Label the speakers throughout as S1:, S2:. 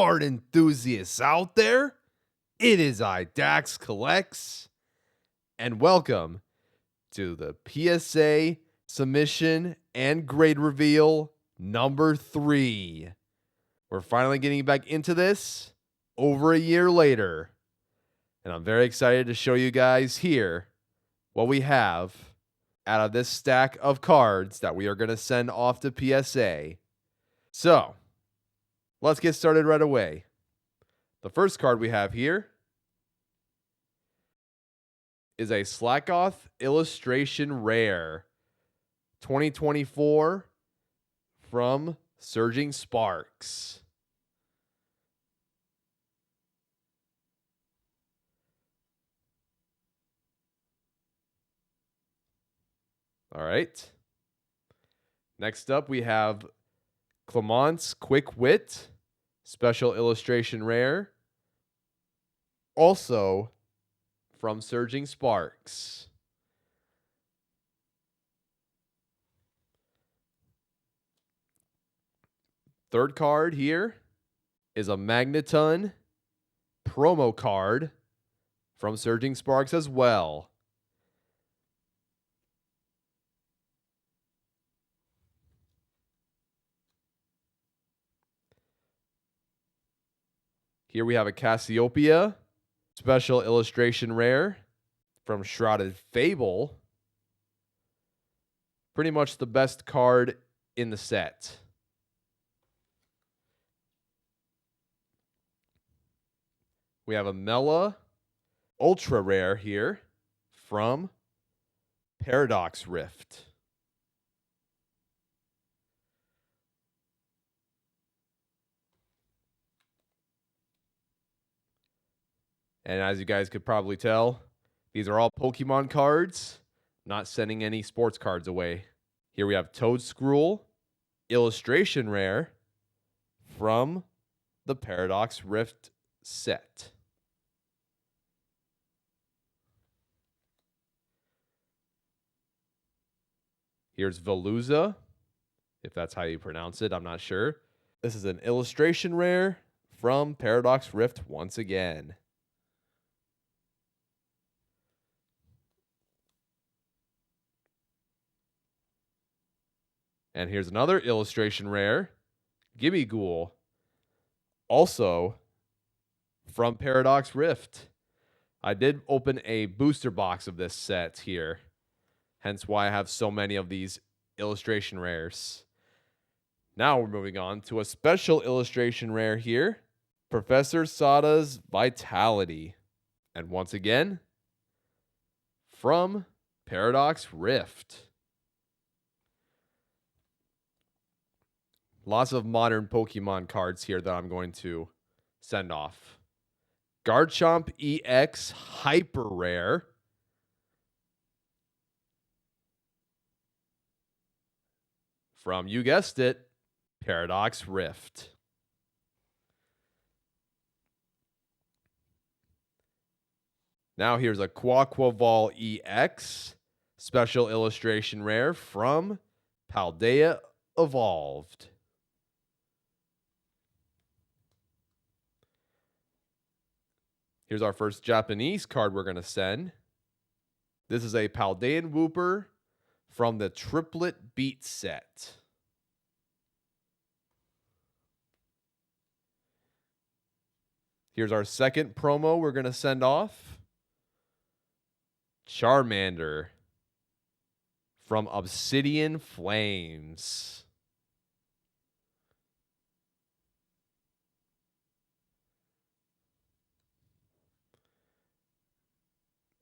S1: card enthusiasts out there. It is Dax Collects, and welcome to the PSA submission and grade reveal number 3. We're finally getting back into this over a year later, and I'm very excited to show you guys here what we have out of this stack of cards that we are going to send off to PSA. So, let's get started right away. The first card we have here is a Slackoth Illustration Rare 2024 from Surging Sparks. All right. Next up, we have Clement's Quick Wit, Special Illustration Rare, also from Surging Sparks. Third card here is a Magneton promo card from Surging Sparks as well. Here we have a Cassiopeia Special Illustration Rare from Shrouded Fable. Pretty much the best card in the set. We have a Mela Ultra Rare here from Paradox Rift. And as you guys could probably tell, these are all Pokemon cards, not sending any sports cards away. Here we have Toadscruel Illustration Rare from the Paradox Rift set. Here's Veluza, if that's how you pronounce it, I'm not sure. This is an Illustration Rare from Paradox Rift once again. And here's another Illustration Rare, Gimmighoul, also from Paradox Rift. I did open a booster box of this set here, hence why I have so many of these Illustration Rares. Now we're moving on to a Special Illustration Rare here, Professor Sada's Vitality. And once again, from Paradox Rift. Lots of modern Pokemon cards here that I'm going to send off. Garchomp EX Hyper Rare. From, you guessed it, Paradox Rift. Now here's a Quaquaval EX Special Illustration Rare from Paldea Evolved. Here's our first Japanese card we're going to send. This is a Paldean Wooper from the Triplet Beat set. Here's our second promo we're going to send off. Charmander from Obsidian Flames.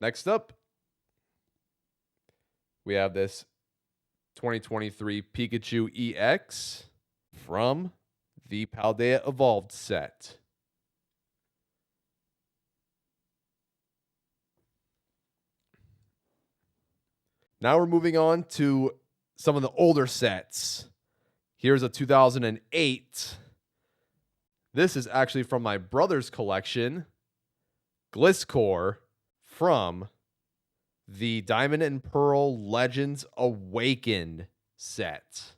S1: Next up, we have this 2023 Pikachu EX from the Paldea Evolved set. Now we're moving on to some of the older sets. Here's a 2008. This is actually from my brother's collection, Gliscor, from the Diamond and Pearl Legends Awakened set.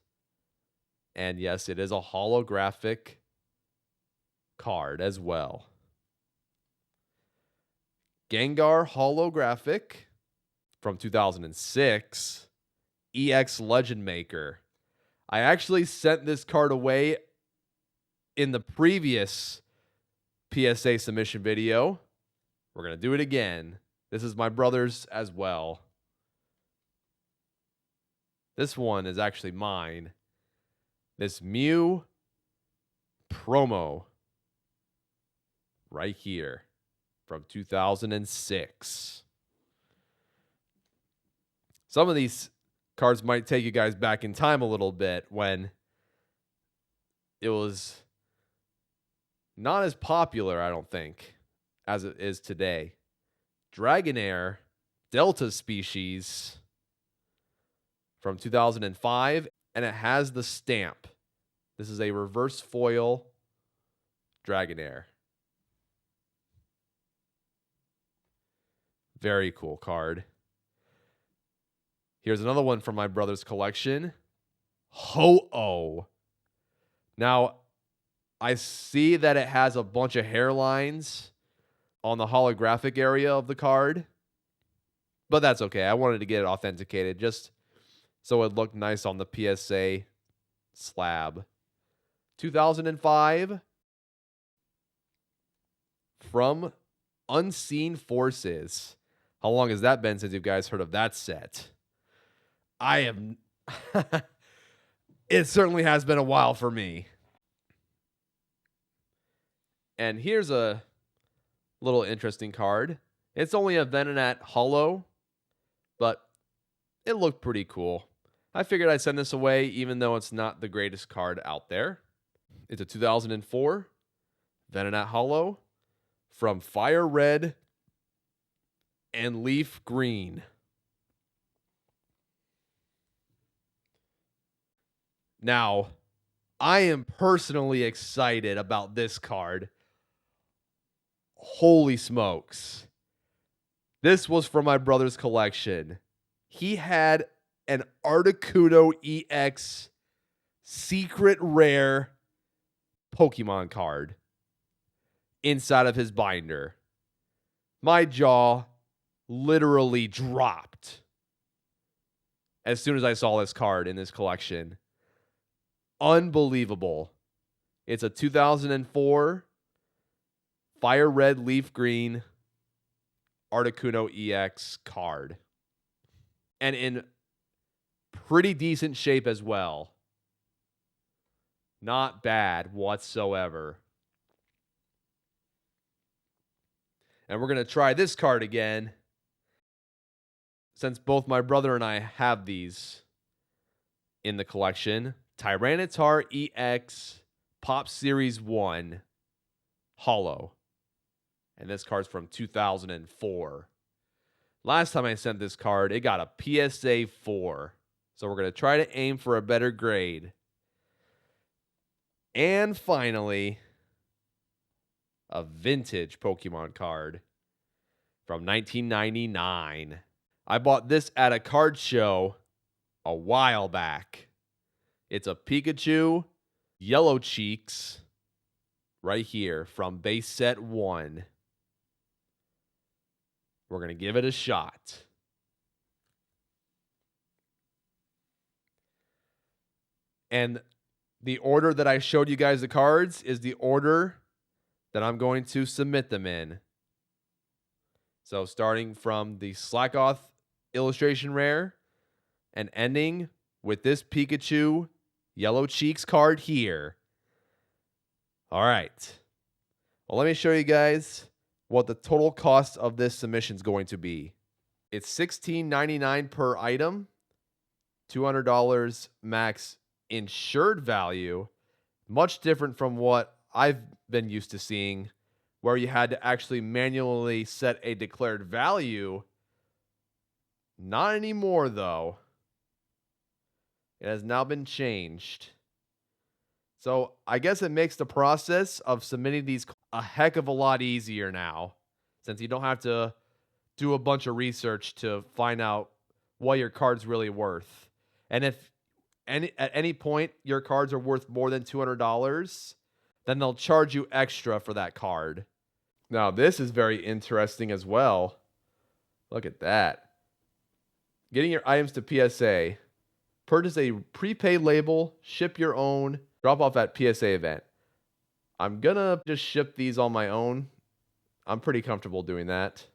S1: And yes, it is a holographic card as well. Gengar holographic from 2006. EX Legend Maker. I actually sent this card away in the previous PSA submission video. We're going to do it again. This is my brother's as well. This one is actually mine. This Mew promo right here from 2006. Some of these cards might take you guys back in time a little bit when it was not as popular, I don't think, as it is today. Dragonair Delta species from 2005, and it has the stamp. This is a reverse foil Dragonair. Very cool card. Here's another one from my brother's collection. Ho-Oh. Now, I see that it has a bunch of hairlines on the holographic area of the card, but that's okay. I wanted to get it authenticated just so it looked nice on the PSA slab. 2005 from Unseen Forces. How long has that been since you guys heard of that set? I am... It certainly has been a while for me. And here's a little interesting card. It's only a Venonat Holo, but it looked pretty cool. I figured I'd send this away even though it's not the greatest card out there. It's a 2004 Venonat Holo from Fire Red and Leaf Green. Now, I am personally excited about this card. Holy smokes. This was from my brother's collection. He had an Articuno EX secret rare Pokemon card inside of his binder. My jaw literally dropped as soon as I saw this card in this collection. Unbelievable. It's a 2004 Fire Red Leaf Green Articuno EX card. And in pretty decent shape as well. Not bad whatsoever. And we're going to try this card again, since both my brother and I have these in the collection. Tyranitar EX Pop Series 1 Holo. And this card's from 2004. Last time I sent this card, it got a PSA 4. So we're going to try to aim for a better grade. And finally, a vintage Pokemon card from 1999. I bought this at a card show a while back. It's a Pikachu Yellow Cheeks right here from base set 1. We're going to give it a shot. And the order that I showed you guys the cards is the order that I'm going to submit them in. So starting from the Slackoth illustration rare and ending with this Pikachu Yellow Cheeks card here. All right. Well, let me show you guys what the total cost of this submission is going to be. It's $16.99 per item, $200 max insured value, much different from what I've been used to seeing, where you had to actually manually set a declared value. Not anymore, though. It has now been changed. So I guess it makes the process of submitting these a heck of a lot easier now, since you don't have to do a bunch of research to find out what your card's really worth. And if at any point your cards are worth more than $200, then they'll charge you extra for that card. Now, this is very interesting as well. Look at that. Getting your items to PSA. Purchase a prepaid label, ship your own, drop off at PSA event. I'm gonna just ship these on my own. I'm pretty comfortable doing that.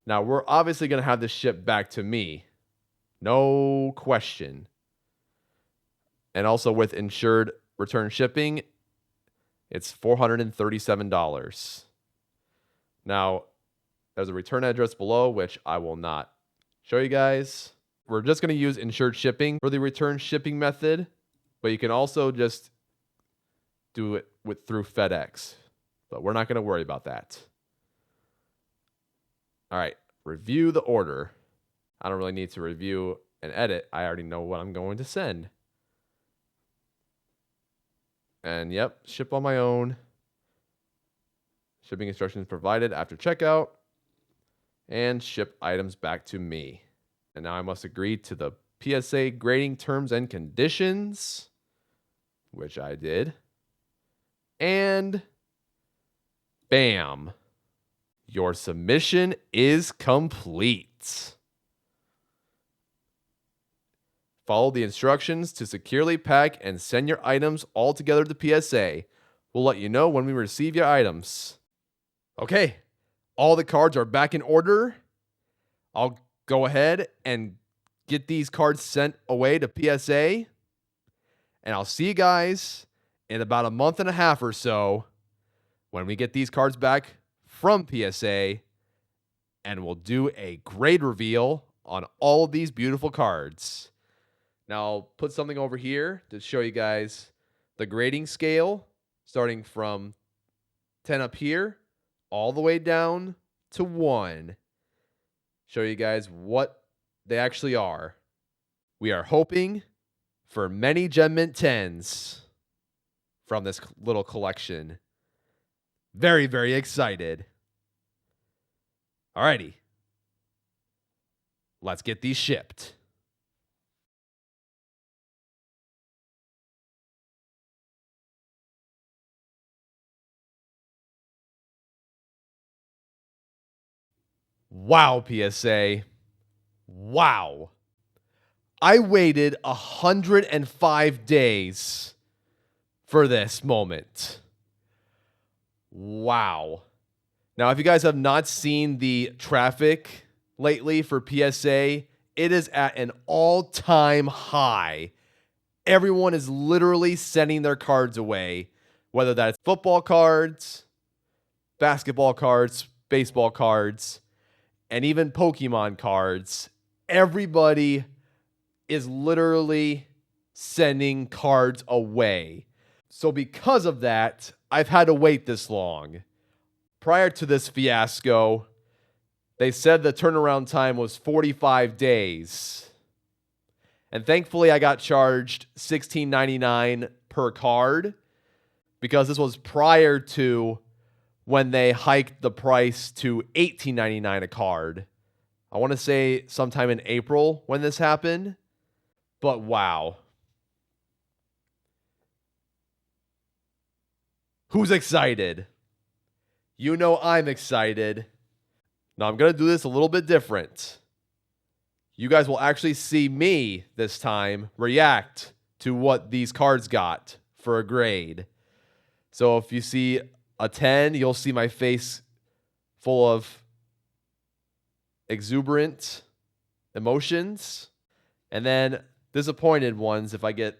S1: Now, we're obviously gonna have this shipped back to me. No question. And also with insured return shipping, it's $437. Now, there's a return address below, which I will not show you guys. We're just going to use insured shipping for the return shipping method, but you can also just do it through FedEx. But we're not going to worry about that. All right, review the order. I don't really need to review and edit. I already know what I'm going to send. And yep, ship on my own. Shipping instructions provided after checkout. And ship items back to me. And now I must agree to the PSA grading terms and conditions, which I did. And bam, your submission is complete. Follow the instructions to securely pack and send your items all together to PSA. We'll let you know when we receive your items. Okay, all the cards are back in order. I'll go ahead and get these cards sent away to PSA. And I'll see you guys in about a month and a half or so when we get these cards back from PSA. And we'll do a grade reveal on all of these beautiful cards. Now, I'll put something over here to show you guys the grading scale, starting from 10 up here, all the way down to 1. Show you guys what they actually are. We are hoping for many Gem Mint 10s from this little collection. Very, very excited. Alrighty. Let's get these shipped. Wow, PSA. Wow. I waited 105 days for this moment. Wow. Now, if you guys have not seen the traffic lately for PSA, it is at an all-time high. Everyone is literally sending their cards away, whether that's football cards, basketball cards, baseball cards, and even Pokemon cards. Everybody is literally sending cards away. So because of that, I've had to wait this long. Prior to this fiasco, they said the turnaround time was 45 days. And thankfully, I got charged $16.99 per card because this was prior to when they hiked the price to $18.99 a card. I want to say sometime in April when this happened. But wow. Who's excited? You know I'm excited. Now I'm going to do this a little bit different. You guys will actually see me this time react to what these cards got for a grade. So if you see a 10, you'll see my face full of exuberant emotions. And then disappointed ones if I get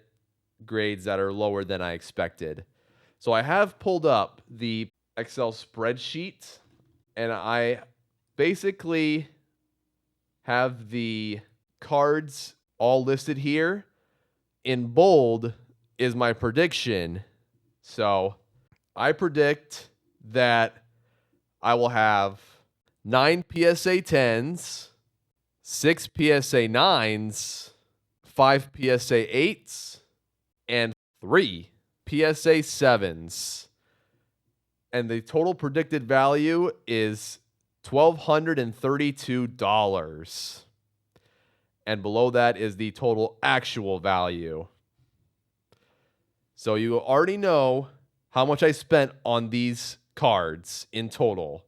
S1: grades that are lower than I expected. So I have pulled up the Excel spreadsheet, and I basically have the cards all listed here. In bold is my prediction. So I predict that I will have 9 PSA 10s, 6 PSA 9s, 5 PSA 8s, and 3 PSA 7s. And the total predicted value is $1,232. And below that is the total actual value. So you already know how much I spent on these cards in total.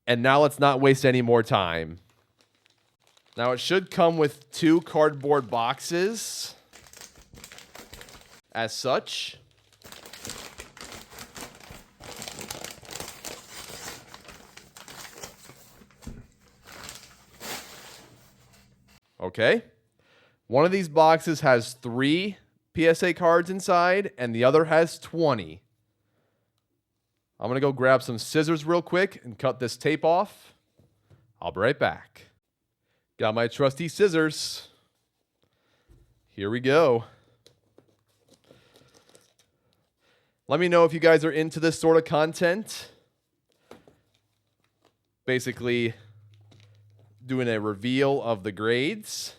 S1: And now let's not waste any more time. Now it should come with 2 cardboard boxes as such. Okay. One of these boxes has 3 PSA cards inside, and the other has 20. I'm going to go grab some scissors real quick and cut this tape off. I'll be right back. Got my trusty scissors. Here we go. Let me know if you guys are into this sort of content. Basically, doing a reveal of the grades.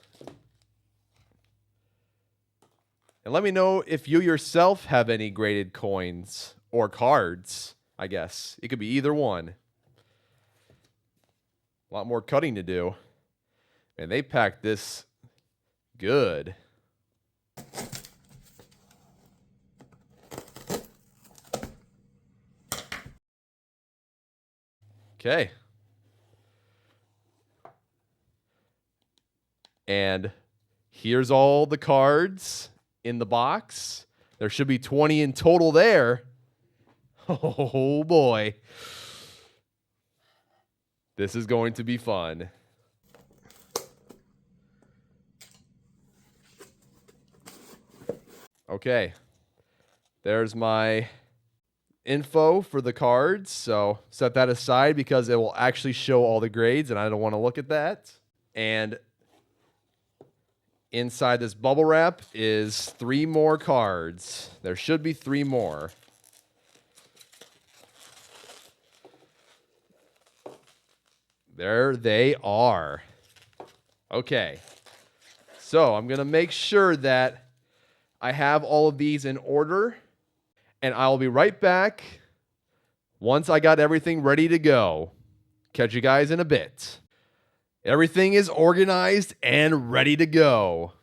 S1: And let me know if you yourself have any graded coins or cards, I guess. It could be either one. A lot more cutting to do. And they packed this good. Okay. And here's all the cards in the box. There should be 20 in total there. Oh boy. This is going to be fun. Okay. There's my info for the cards. So set that aside because it will actually show all the grades and I don't want to look at that. And inside this bubble wrap is 3 more cards. There should be 3 more. There they are. Okay. So I'm going to make sure that I have all of these in order. And I'll be right back once I got everything ready to go. Catch you guys in a bit. Everything is organized and ready to go.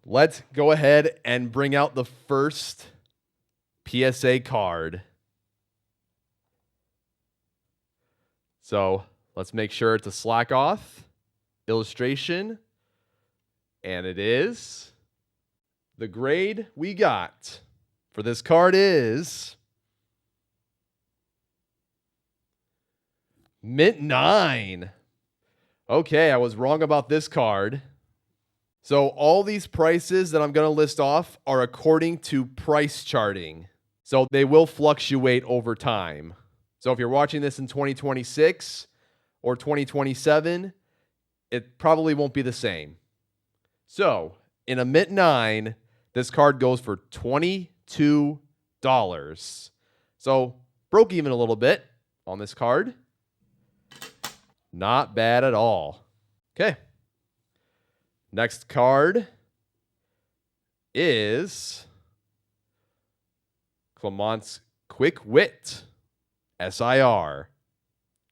S1: Let's go ahead and bring out the first PSA card. So let's make sure it's a slack off illustration. And it is. The grade we got for this card is Mint 9. Okay, I was wrong about this card. So all these prices that I'm going to list off are according to price charting. So they will fluctuate over time. So if you're watching this in 2026 or 2027, it probably won't be the same. So in a Mint 9, this card goes for $22. So broke even a little bit on this card. Not bad at all. Okay. Next card is Clamont's Quick Wit SIR.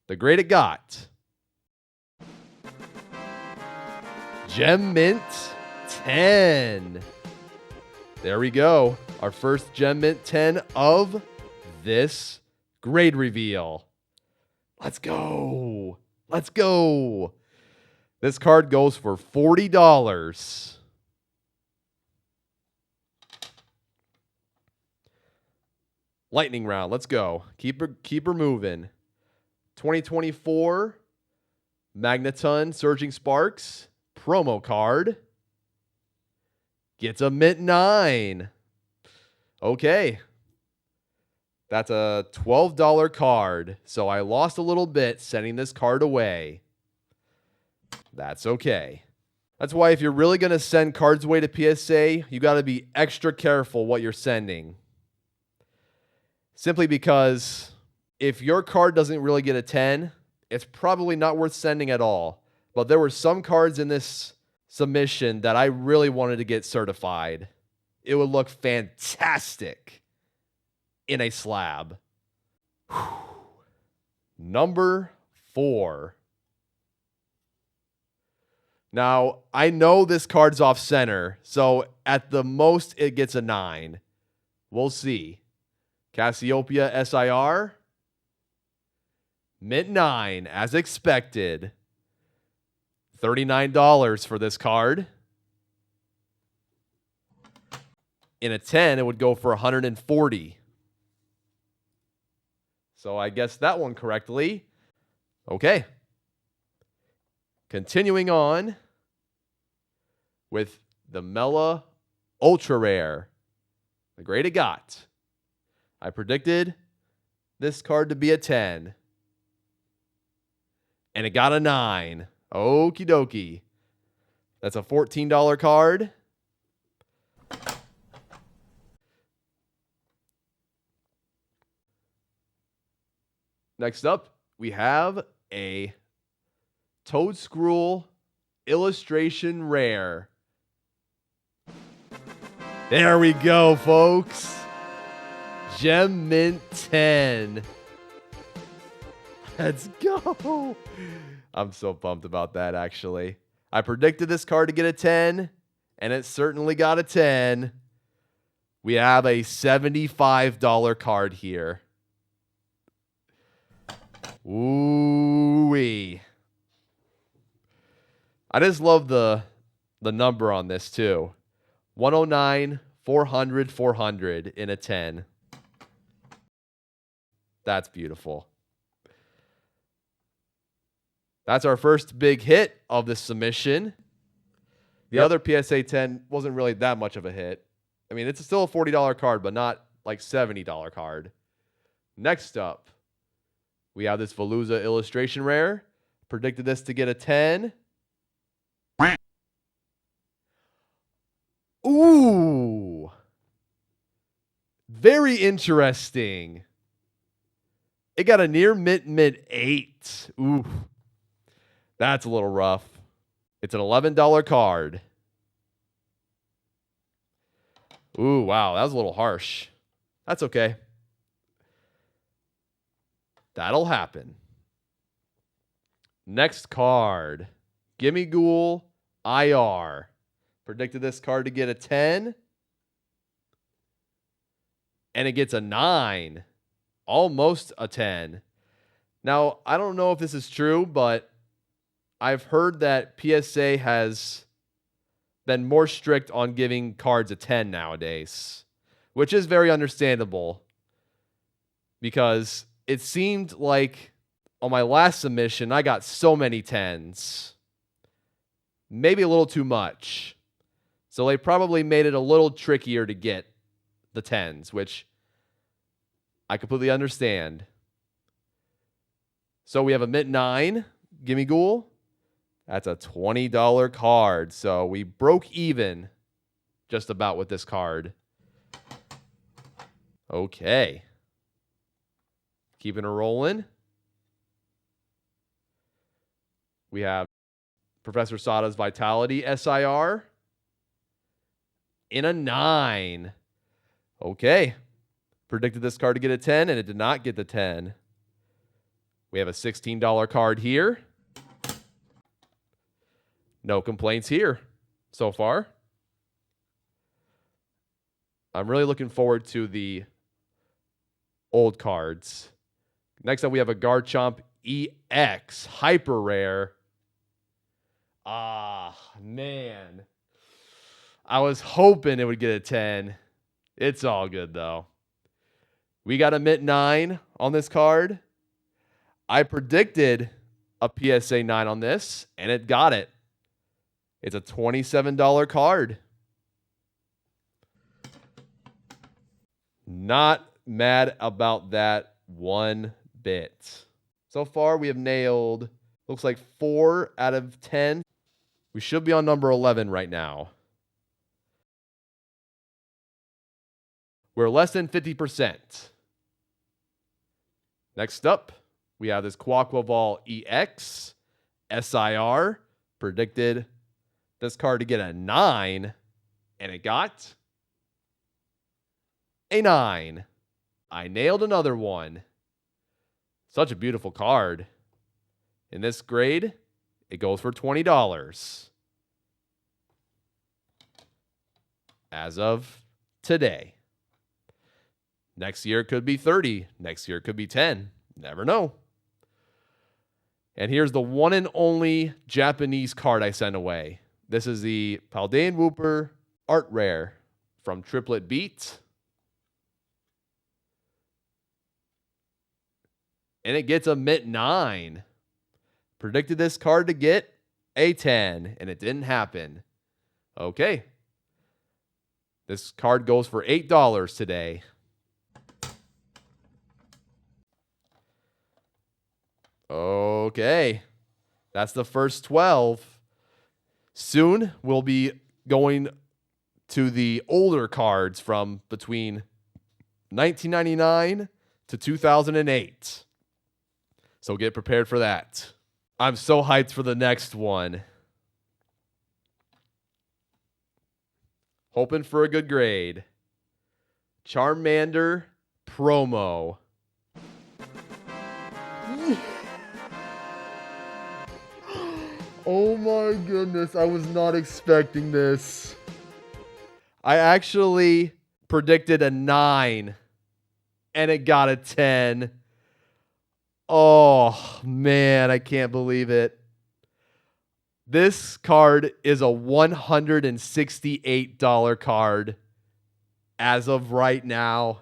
S1: The grade it got. Gem Mint 10. There we go. Our first Gem Mint 10 of this grade reveal. Let's go. Let's go. This card goes for $40. Lightning round. Let's go. Keep her moving. 2024 Magneton Surging Sparks promo card. Gets a Mint 9. Okay. That's a $12 card. So I lost a little bit sending this card away. That's okay. That's why if you're really going to send cards away to PSA, you got to be extra careful what you're sending. Simply because if your card doesn't really get a 10, it's probably not worth sending at all. But there were some cards in this submission that I really wanted to get certified. It would look fantastic in a slab. Whew. Number 4. Now, I know this card's off center, so at the most it gets a 9. We'll see. Cassiopeia SIR. Mint 9, as expected. $39 for this card. In a 10, it would go for $140. So I guessed that one correctly. Okay. Continuing on with the Mela Ultra Rare. The grade it got. I predicted this card to be a 10. And it got a 9. Okie dokie. That's a $14 card. Next up, we have a Toad Scroll Illustration Rare. There we go, folks. Gem Mint 10. Let's go. I'm so pumped about that, actually. I predicted this card to get a 10, and it certainly got a 10. We have a $75 card here. Ooh-wee. I just love the number on this, too. 109, 400, 400 in a 10. That's beautiful. That's our first big hit of the submission. The other PSA 10 wasn't really that much of a hit. I mean, it's still a $40 card, but not like $70 card. Next up, we have this Veluza Illustration Rare. Predicted this to get a 10. Ooh. Very interesting. It got a near mint 8. Ooh. That's a little rough. It's an $11 card. Ooh, wow. That was a little harsh. That's okay. That'll happen. Next card. Gimme Ghoul IR. Predicted this card to get a 10. And it gets a 9. Almost a 10. Now, I don't know if this is true, but I've heard that PSA has been more strict on giving cards a 10 nowadays, which is very understandable because it seemed like on my last submission, I got so many 10s. Maybe a little too much. So they probably made it a little trickier to get the 10s, which I completely understand. So we have a mint 9, Gimme Ghoul. That's a $20 card. So we broke even just about with this card. Okay. Keeping it rolling. We have Professor Sada's Vitality SIR in a 9. Okay. Predicted this card to get a 10, and it did not get the 10. We have a $16 card here. No complaints here so far. I'm really looking forward to the old cards. Next up, we have a Garchomp EX Hyper Rare. Ah, man. I was hoping it would get a 10. It's all good, though. We got a mint 9 on this card. I predicted a PSA 9 on this, and it got it. It's a $27 card. Not mad about that one bit. So far, we have nailed, looks like 4 out of 10. We should be on number 11 right now. We're less than 50%. Next up, we have this Quaquaval EX SIR. Predicted this card to get a 9, and it got a 9. I nailed another one. Such a beautiful card. In this grade, it goes for $20. As of today. Next year it could be 30. Next year it could be 10. Never know. And here's the one and only Japanese card I sent away. This is the Paldean Wooper Art Rare from Triplet Beat. And it gets a mint 9. Predicted this card to get a 10, and it didn't happen. Okay. This card goes for $8 today. Okay. That's the first 12. Soon we'll be going to the older cards from between 1999 to 2008. So get prepared for that. I'm so hyped for the next one. Hoping for a good grade. Charmander promo. Oh my goodness, I was not expecting this. I actually predicted a 9 and it got a 10. Oh man, I can't believe it. This card is a $168 card as of right now.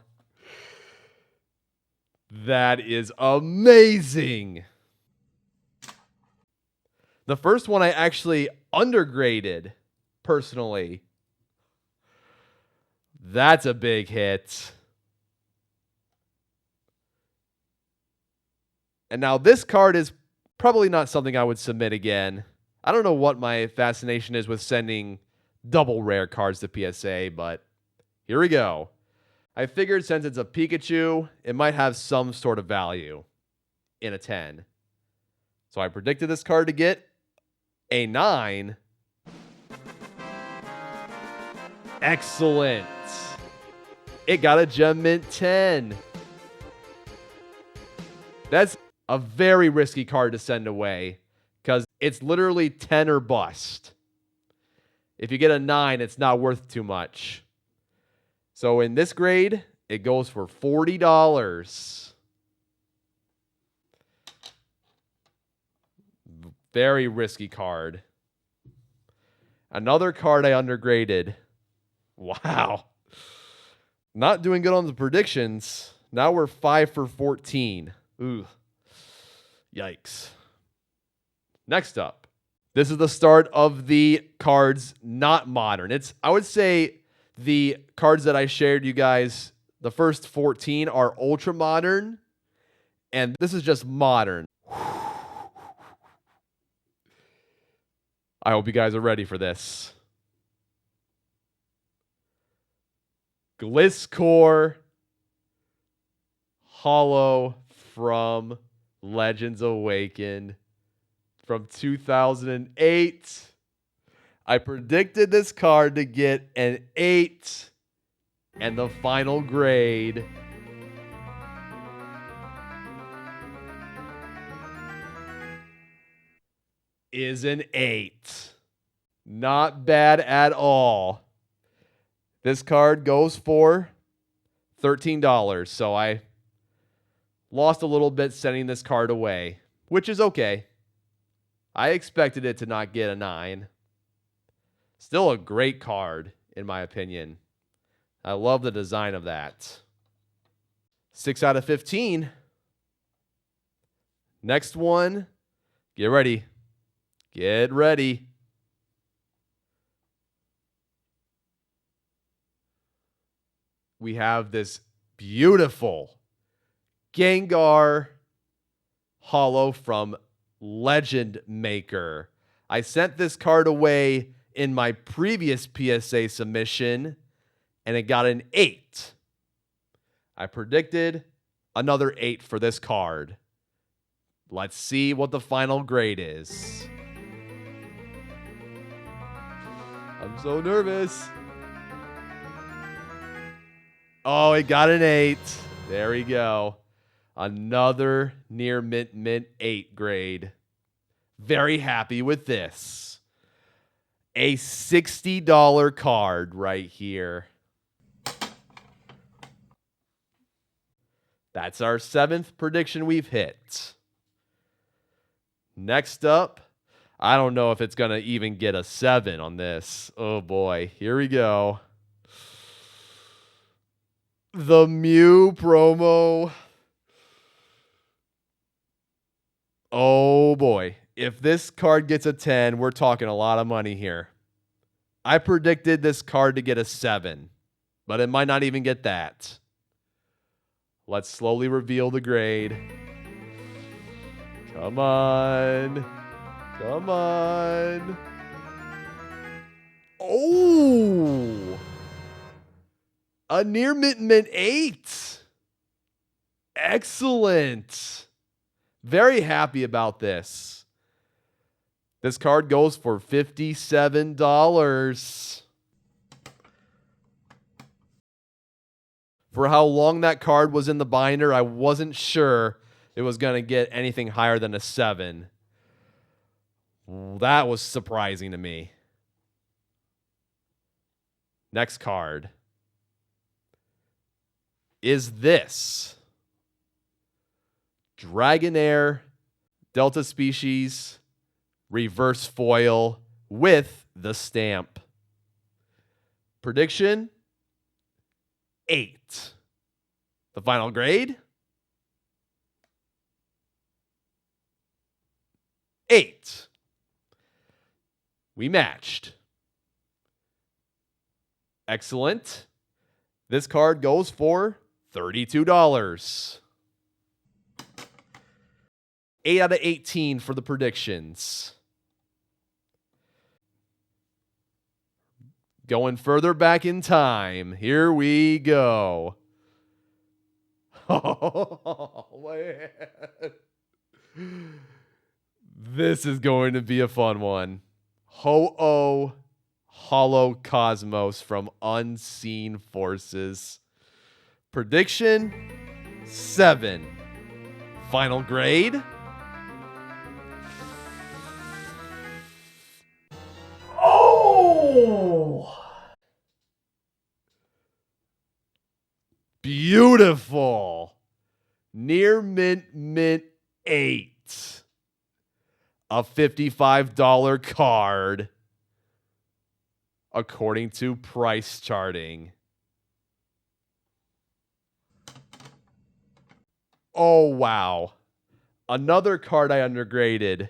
S1: That is amazing. The first one I actually undergraded personally. That's a big hit. And now this card is probably not something I would submit again. I don't know what my fascination is with sending double rare cards to PSA, but here we go. I figured since it's a Pikachu, it might have some sort of value in a 10. So I predicted this card to get a 9. Excellent. It got a Gem Mint 10. That's a very risky card to send away because it's literally 10 or bust. If you get a 9, it's not worth too much. So in this grade, it goes for $40. Very risky card. Another card I undergraded. Wow. Not doing good on the predictions. Now we're 5 for 14. Ooh. Yikes. Next up. This is the start of the cards not modern. I would say the cards that I shared you guys, the first 14 are ultra modern. And this is just modern. I hope you guys are ready for this. Gliscor Hollow from Legends Awakened from 2008. I predicted this card to get an 8, and the final grade is an 8. Not bad at all. This card goes for $13, so I lost a little bit sending this card away, which is okay. I expected it to not get a 9. Still a great card, in my opinion. I love the design of that. 6 out of 15. Next one. Get ready. Get ready. We have this beautiful Gengar Hollow from Legend Maker. I sent this card away in my previous PSA submission, and it got an 8. I predicted another 8 for this card. Let's see what the final grade is. I'm so nervous. Oh, it got an 8. There we go. Another near mint 8 grade. Very happy with this. A $60 card right here. That's our 7th prediction we've hit. Next up, I don't know if it's going to even get a 7 on this. Oh boy, here we go. The Mew promo. Oh boy, if this card gets a 10, we're talking a lot of money here. I predicted this card to get a 7, but it might not even get that. Let's slowly reveal the grade. Come on. Come on. Oh! A near mint 8. Excellent. Very happy about this. This card goes for $57. For how long that card was in the binder, I wasn't sure it was going to get anything higher than a 7. That was surprising to me. Next card is this. Dragonair Delta Species reverse foil with the stamp. Prediction 8. The final grade 8. We matched. Excellent. This card goes for $32. 8 out of 18 for the predictions. Going further back in time. Here we go. Oh, man. This is going to be a fun one. Ho-Oh Hollow Cosmos from Unseen Forces. Prediction 7. Final grade. Oh! Beautiful. Near mint 8. A $55 card, according to price charting. Oh, wow. Another card I undergraded.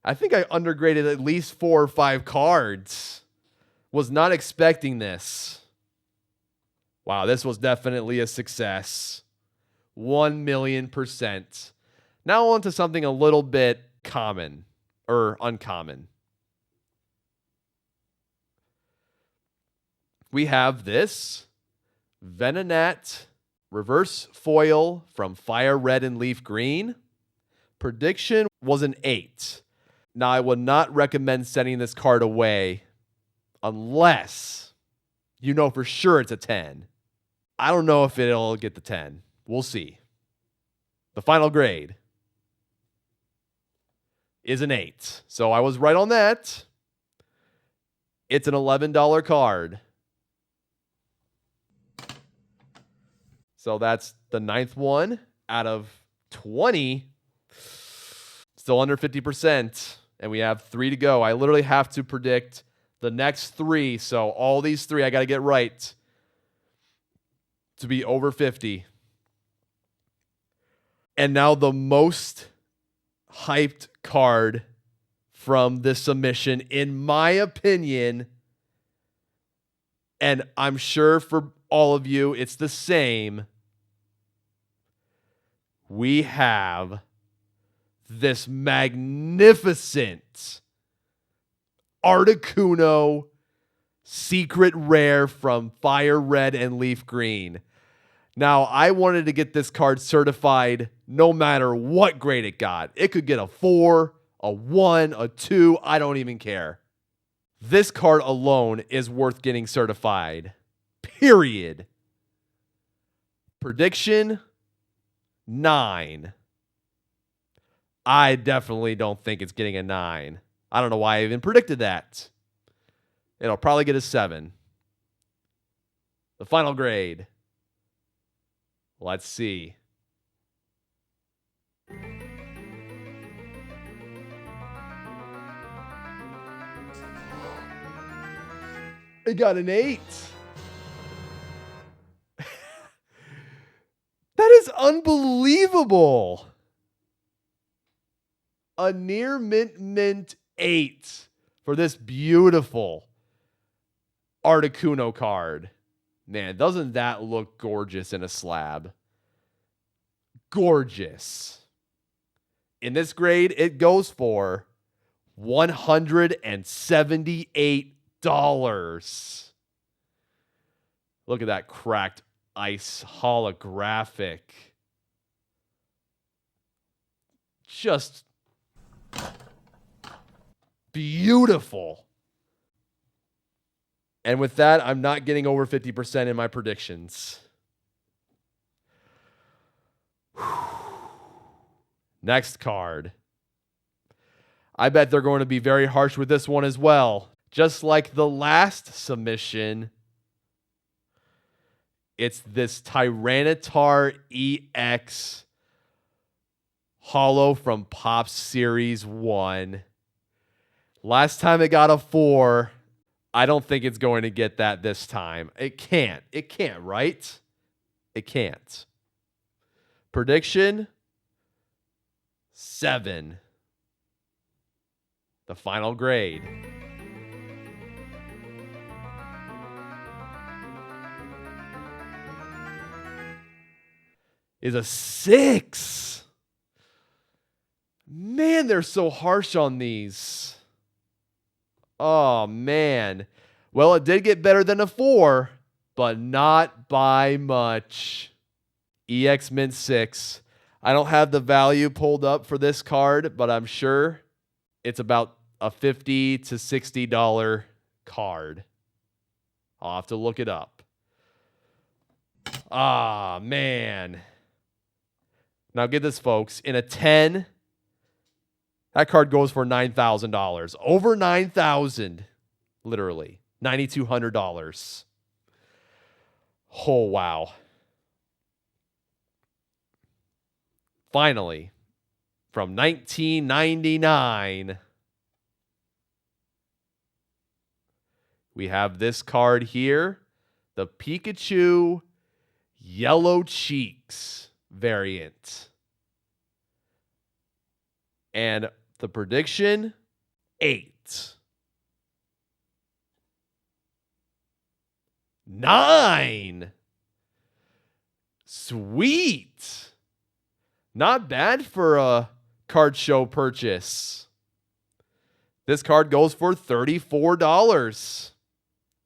S1: I think I undergraded at least 4 or 5 cards. Was not expecting this. Wow, this was definitely a success. 1,000,000%. Now on to something a little bit common or uncommon. We have this Venonat reverse foil from Fire Red and Leaf Green. Prediction was an 8. Now, I would not recommend sending this card away unless you know for sure it's a 10. I don't know if it'll get the 10. We'll see. The final grade is an 8. So I was right on that. It's an $11 card. So that's the 9th one out of 20. Still under 50%. And we have 3 to go. I literally have to predict the next 3. So all these 3 I got to get right to be over 50. And now the most hyped card from this submission, in my opinion, and I'm sure for all of you it's the same. We have this magnificent Articuno secret rare from Fire Red and Leaf Green. Now, I wanted to get this card certified no matter what grade it got. It could get a 4, a 1, a 2. I don't even care. This card alone is worth getting certified. Period. Prediction 9. I definitely don't think it's getting a 9. I don't know why I even predicted that. It'll probably get a 7. The final grade Let's see. It got an 8. That is unbelievable. A near mint 8 for this beautiful Articuno card. Man, doesn't that look gorgeous in a slab? Gorgeous. In this grade, it goes for $178. Look at that cracked ice holographic. Just beautiful. And with that, I'm not getting over 50% in my predictions. Next card. I bet they're going to be very harsh with this one as well. Just like the last submission, it's this Tyranitar EX holo from Pop Series 1. Last time it got a 4. I don't think it's going to get that this time. It can't. It can't, right? It can't. Prediction 7. The final grade. Is a 6. Man, they're so harsh on these. Oh, man. Well, it did get better than a 4, but not by much. EX Mint 6. I don't have the value pulled up for this card, but I'm sure it's about a $50 to $60 card. I'll have to look it up. Ah, man. Now get this, folks. In a 10, that card goes for $9,000. Over $9,000. Literally. $9,200. Oh, wow. Finally, from 1999, we have this card here. The Pikachu Yellow Cheeks variant. And the prediction, 8. 9. Sweet. Not bad for a card show purchase. This card goes for $34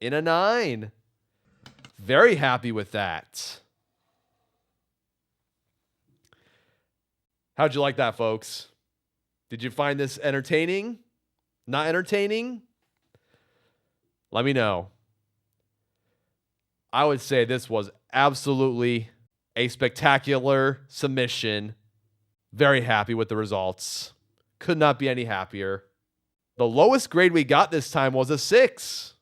S1: in a 9. Very happy with that. How'd you like that, folks? Did you find this entertaining? Not entertaining? Let me know. I would say this was absolutely a spectacular submission. Very happy with the results. Could not be any happier. The lowest grade we got this time was a 6,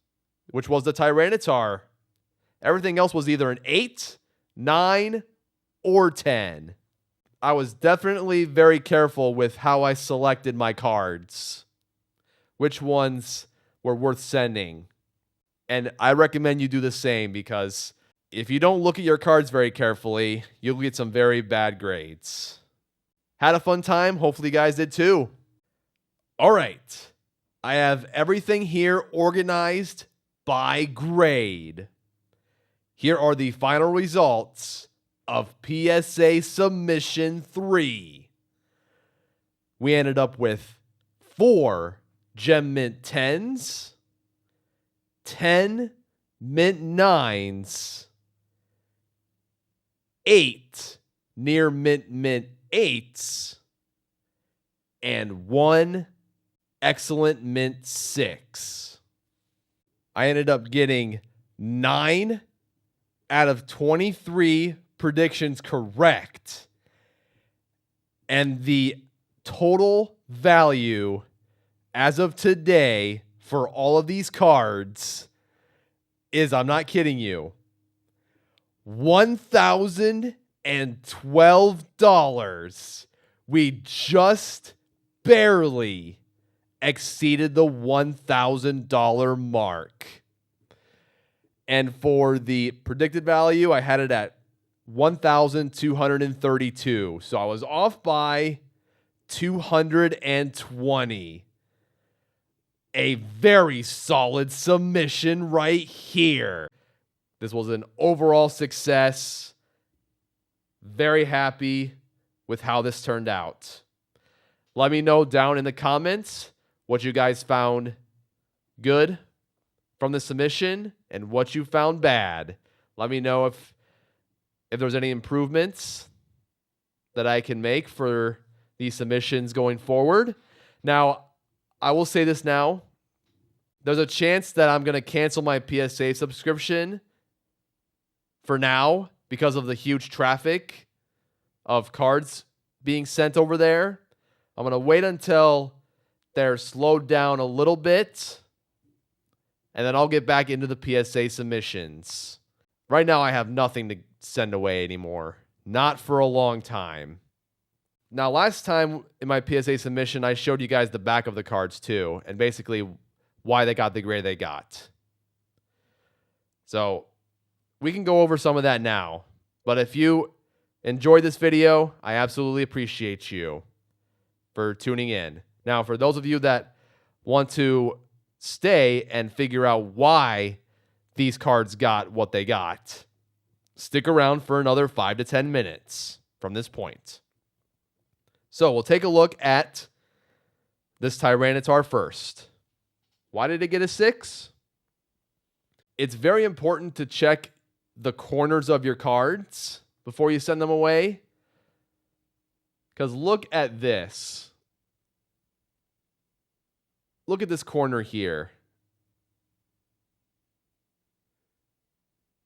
S1: which was the Tyranitar. Everything else was either an 8, 9, or 10. I was definitely very careful with how I selected my cards. Which ones were worth sending. And I recommend you do the same, because if you don't look at your cards very carefully, you'll get some very bad grades. Had a fun time. Hopefully you guys did too. All right. I have everything here organized by grade. Here are the final results of PSA Submission 3. We ended up with 4 Gem Mint 10s, 10 Mint 9s, 8 Near Mint 8s, and 1 Excellent Mint 6. I ended up getting 9 out of 23 predictions correct. And the total value as of today for all of these cards is, I'm not kidding you, $1,086. $1,012. We just barely exceeded the $1,000 mark. And for the predicted value, I had it at 1,232. So I was off by 220. A very solid submission right here. This was an overall success. Very happy with how this turned out. Let me know down in the comments what you guys found good from the submission and what you found bad. Let me know if there's any improvements that I can make for these submissions going forward. Now, I will say this now. There's a chance that I'm going to cancel my PSA subscription for now because of the huge traffic of cards being sent over there. I'm going to wait until they're slowed down a little bit, and then I'll get back into the PSA submissions. Right now, I have nothing to send away anymore. Not for a long time. Now, last time in my PSA submission, I showed you guys the back of the cards too, and basically why they got the grade they got. So we can go over some of that now. But if you enjoyed this video, I absolutely appreciate you for tuning in. Now, for those of you that want to stay and figure out why these cards got what they got, stick around for another 5 to 10 minutes from this point. So we'll take a look at this Tyranitar first. Why did it get a 6? It's very important to check the corners of your cards before you send them away. Because look at this. Look at this corner here.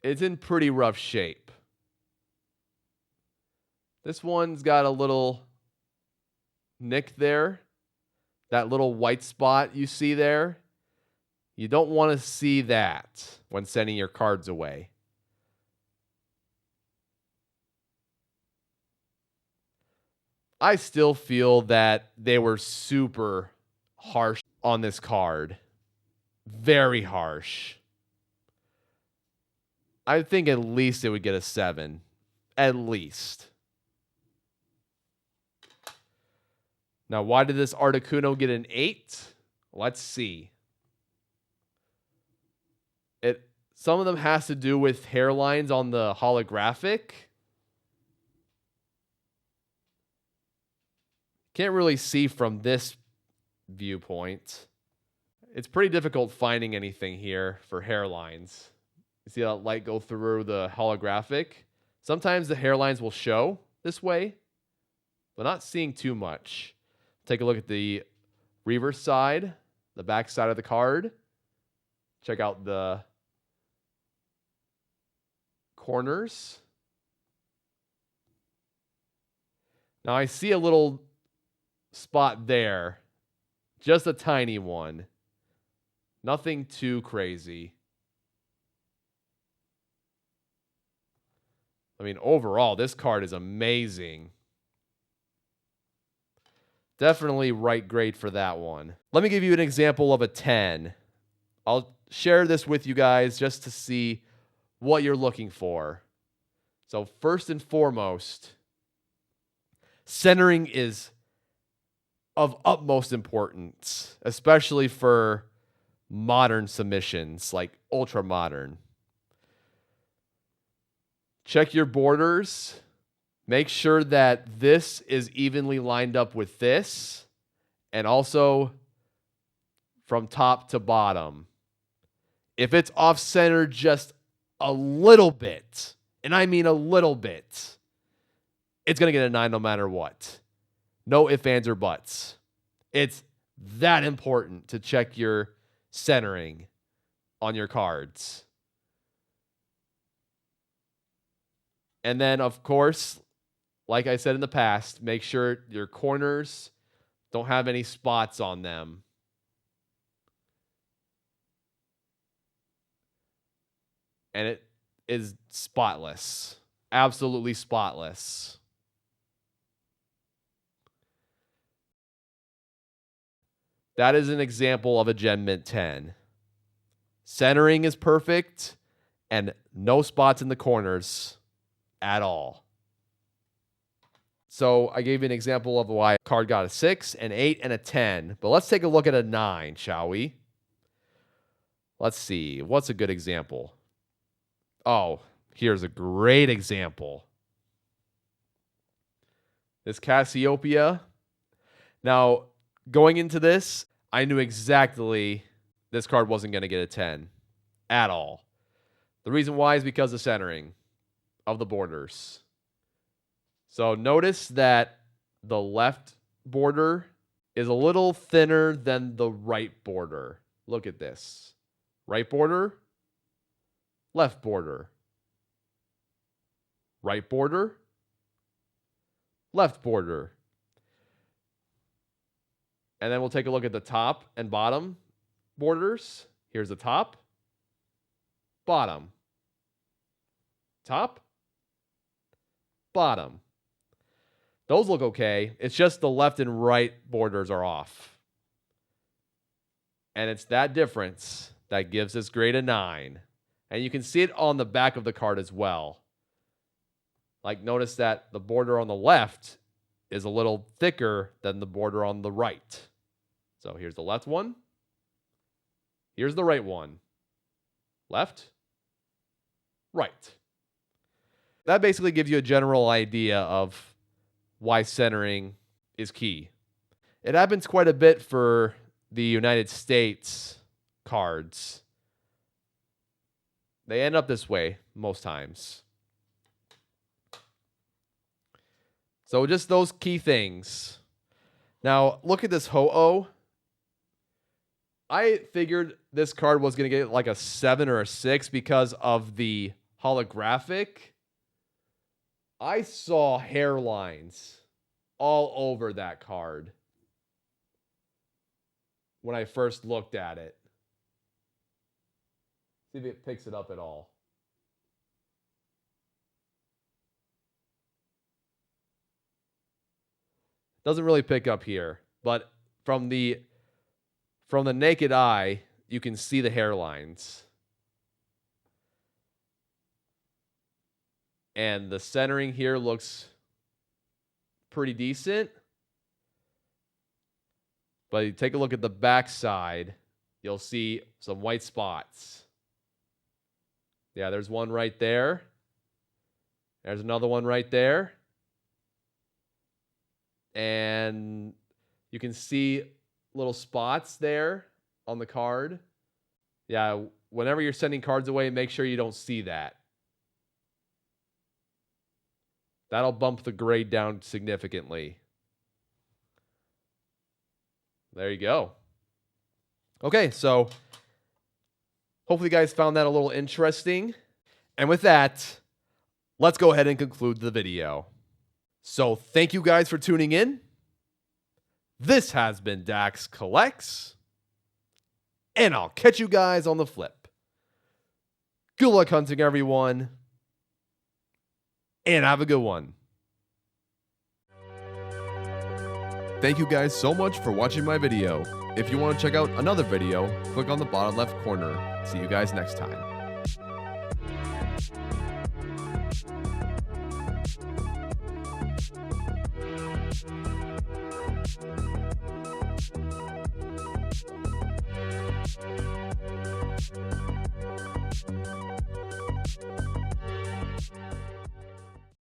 S1: It's in pretty rough shape. This one's got a little nick there. That little white spot you see there. You don't want to see that when sending your cards away. I still feel that they were super harsh on this card. Very harsh. I think at least it would get a 7. At least. Now, why did this Articuno get an 8? Let's see. Some of them has to do with hairlines on the holographic. Can't really see from this viewpoint. It's pretty difficult finding anything here for hairlines. You see that light go through the holographic? Sometimes the hairlines will show this way, but not seeing too much. Take a look at the reverse side, the back side of the card. Check out the corners. Now I see a little spot there. Just a tiny one. Nothing too crazy. I mean, overall, this card is amazing. Definitely right grade for that one. Let me give you an example of a 10. I'll share this with you guys just to see what you're looking for. So first and foremost, centering is of utmost importance, especially for modern submissions, like ultra modern. Check your borders. Make sure that this is evenly lined up with this, and also from top to bottom. If it's off-center just a little bit, and I mean a little bit, it's going to get a 9 no matter what. No ifs, ands, or buts. It's that important to check your centering on your cards. And then, of course, like I said in the past, make sure your corners don't have any spots on them. And it is spotless. absolutely spotless. That is an example of a Gen Mint 10. Centering is perfect and no spots in the corners at all. So I gave you an example of why a card got a 6, an 8, and a 10. But let's take a look at a 9, shall we? Let's see. What's a good example? Oh, here's a great example. This Cassiopeia. Now, going into this, I knew exactly this card wasn't going to get a 10 at all. The reason why is because of centering of the borders. So notice that the left border is a little thinner than the right border. Look at this. Right border, left border. Right border, left border. And then we'll take a look at the top and bottom borders. Here's the top, bottom, top, bottom. Those look okay. It's just the left and right borders are off. And it's that difference that gives this grade a 9. And you can see it on the back of the card as well. Like, notice that the border on the left is a little thicker than the border on the right. So here's the left one. Here's the right one. Left, right. That basically gives you a general idea of why centering is key. It happens quite a bit for the United States cards. They end up this way most times. So just those key things. Now, look at this Ho-Oh. I figured this card was going to get like a 7 or a 6 because of the holographic. I saw hairlines all over that card when I first looked at it. See if it picks it up at all. Doesn't really pick up here, but from the naked eye, you can see the hairlines. And the centering here looks pretty decent. But you take a look at the back side, you'll see some white spots. Yeah, there's one right there. There's another one right there. And you can see little spots there on the card. Yeah, whenever you're sending cards away, make sure you don't see that. That'll bump the grade down significantly. There you go. Okay, so hopefully you guys found that a little interesting. And with that, let's go ahead and conclude the video. So thank you guys for tuning in. This has been Dax Collects, and I'll catch you guys on the flip. Good luck hunting, everyone, and have a good one. Thank you guys so much for watching my video. If you want to check out another video, click on the bottom left corner. See you guys next time.